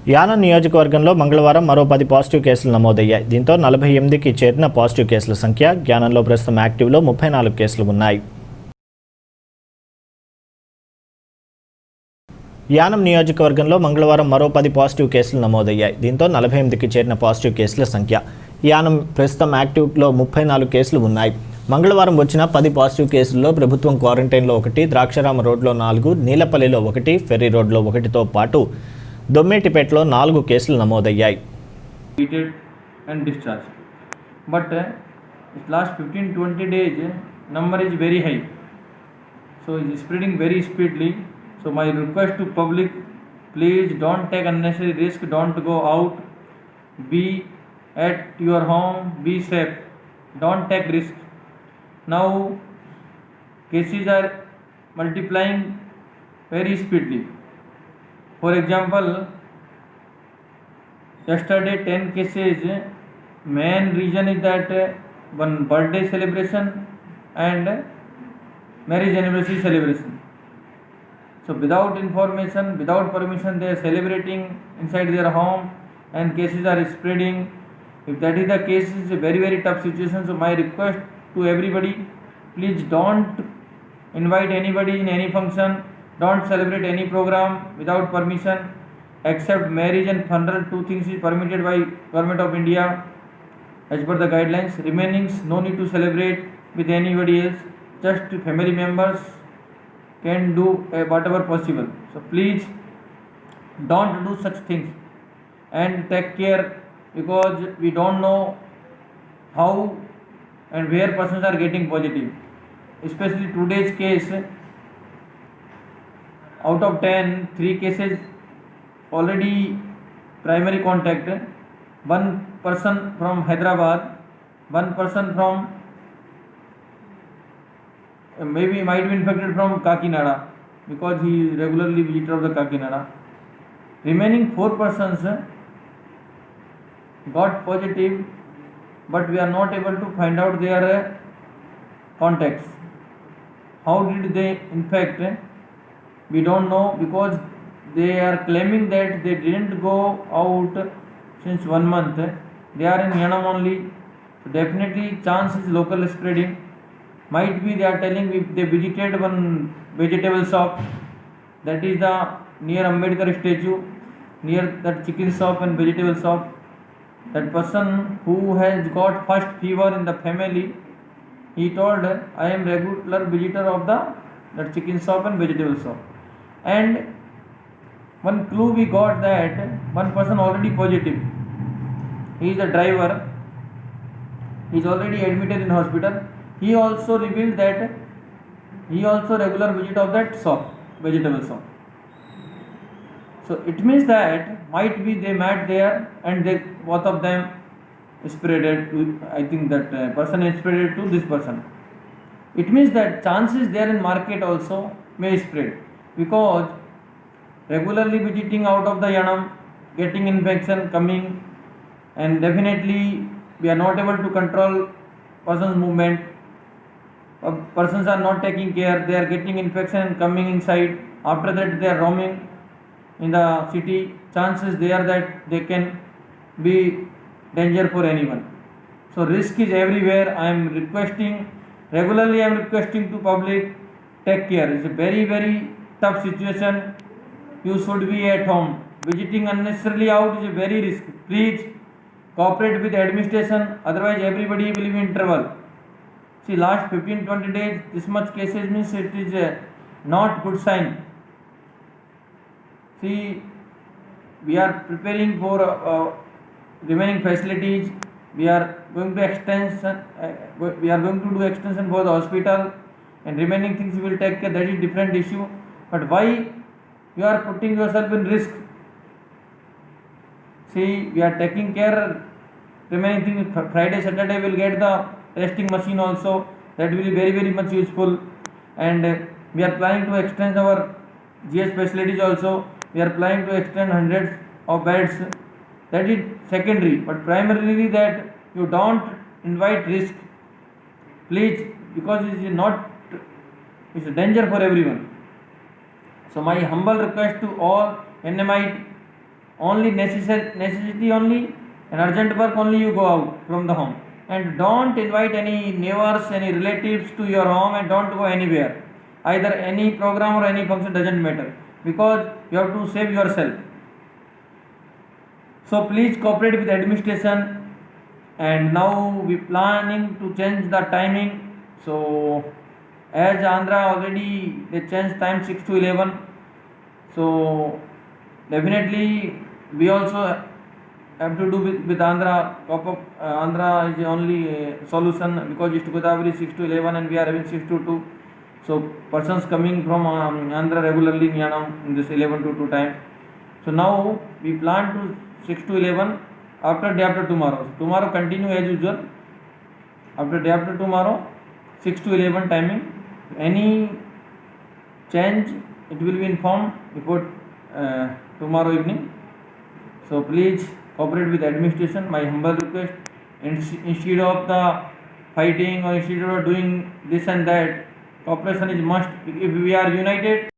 యానం నియోజకవర్గంలో మంగళవారం మరో 10 పాజిటివ్ కేసులు నమోదయ్యాయి. దీంతో 48కి చేరిన పాజిటివ్ కేసుల సంఖ్య. యానంలో ప్రస్తుతం యాక్టివ్లో 34 కేసులు ఉన్నాయి. యానం నియోజకవర్గంలో మంగళవారం మరో 10 పాజిటివ్ కేసులు నమోదయ్యాయి. దీంతో 48కి చేరిన పాజిటివ్ కేసుల సంఖ్య. యానం ప్రస్తుతం యాక్టివ్లో 34 కేసులు ఉన్నాయి. మంగళవారం వచ్చిన 10 పాజిటివ్ కేసుల్లో ప్రభుత్వం క్వారంటైన్లో 1, ద్రాక్షారామ రోడ్లో 4, నీలపల్లిలో 1, ఫెర్రీ రోడ్లో 1తో పాటు దొమ్మేటిపేటలో 4 కేసులు నమోదయ్యాయి. Treated and discharged. But last 15-20 days number is very high. So it is spreading very speedily. So my request to public, please don't take unnecessary risk, don't go out, be at your home, be safe, don't take risk. Now cases are multiplying very speedily. For example, yesterday 10 cases. Main reason is that one birthday celebration and marriage anniversary celebration. So without information, without permission, they are celebrating inside their home and cases are spreading. If that is the case, it's a very tough situation. So my request to everybody, please don't invite anybody in any function, don't celebrate any program without permission, except marriage and funeral. 2 things is permitted by Government of India as per the guidelines. Remainings, no need to celebrate with anybody else, just family members can do whatever possible. So please don't do such things and take care, because we don't know how and where persons are getting positive. Especially today's case, out of 10, 3 cases already primary contact. 1 person from Hyderabad, 1 person from maybe might be infected from Kakinada, because he is regularly visitor of the Kakinada. Remaining 4 persons got positive, but we are not able to find out their contacts. How did they infect? We don't know, because they are claiming that they didn't go out since 1 month. They are in Yanam only. So definitely chance is local spreading. Might be they are telling if they visited one vegetable shop, that is the near Ambedkar statue, near that chicken shop and vegetable shop. That person who has got first fever in the family, he told, I am regular visitor of that chicken shop and vegetable shop. And one clue we got, that one person already positive. He is a driver. He is already admitted in hospital. He also revealed that he also regular visit of that shop, vegetable shop. So it means that might be they met there and they both of them spreaded to, I think that person is spreaded to this person. It means that chances there in market also may spread, because regularly visiting out of the Yanam, getting infection coming, and definitely we are not able to control person's movement. Persons are not taking care, they are getting infection and coming inside. After that they are roaming in the city. Chances there that they can be danger for anyone. So risk is everywhere. I am requesting, regularly I am requesting to public, take care. It's a very tough situation. You should be at home. Visiting unnecessarily out is a very risk. Please cooperate with administration, otherwise everybody will be in trouble. See, last 15-20 days this much cases means it is not good sign. See, we are preparing for remaining facilities. We are going to extension. We are going to do extension for the hospital, and remaining things we will take care. That is different issue. But why you are putting yourself in risk? See, we are taking care. Remaining things, Friday, Saturday we will get the testing machine also. That will be very much useful. And we are planning to extend our GH facilities also. We are planning to extend hundreds of beds. That is secondary, but primarily that you don't invite risk, please, because it is not, it's a danger for everyone. So my humble request to all NMite, only necessity only and urgent work only you go out from the home, and don't invite any neighbors, any relatives to your home, and don't go anywhere, either any program or any function, doesn't matter, because you have to save yourself. So please cooperate with administration. And now we planning to change the timing. So as Andhra already they changed time 6 to 11, so definitely we also have to do with Andhra. Andhra is the only solution, because East Godavari 6 to 11 and we are having 6 to 2. So persons coming from Andhra regularly in Yanam in this 11 to 2 time. So now we plan to 6 to 11 after day after tomorrow. Tomorrow continue as usual. After day after tomorrow 6 to 11 timing. Any change it will be informed before tomorrow evening. So please cooperate with administration. My humble request. Instead of the fighting or instead of doing this and that, cooperation is must. If we are united,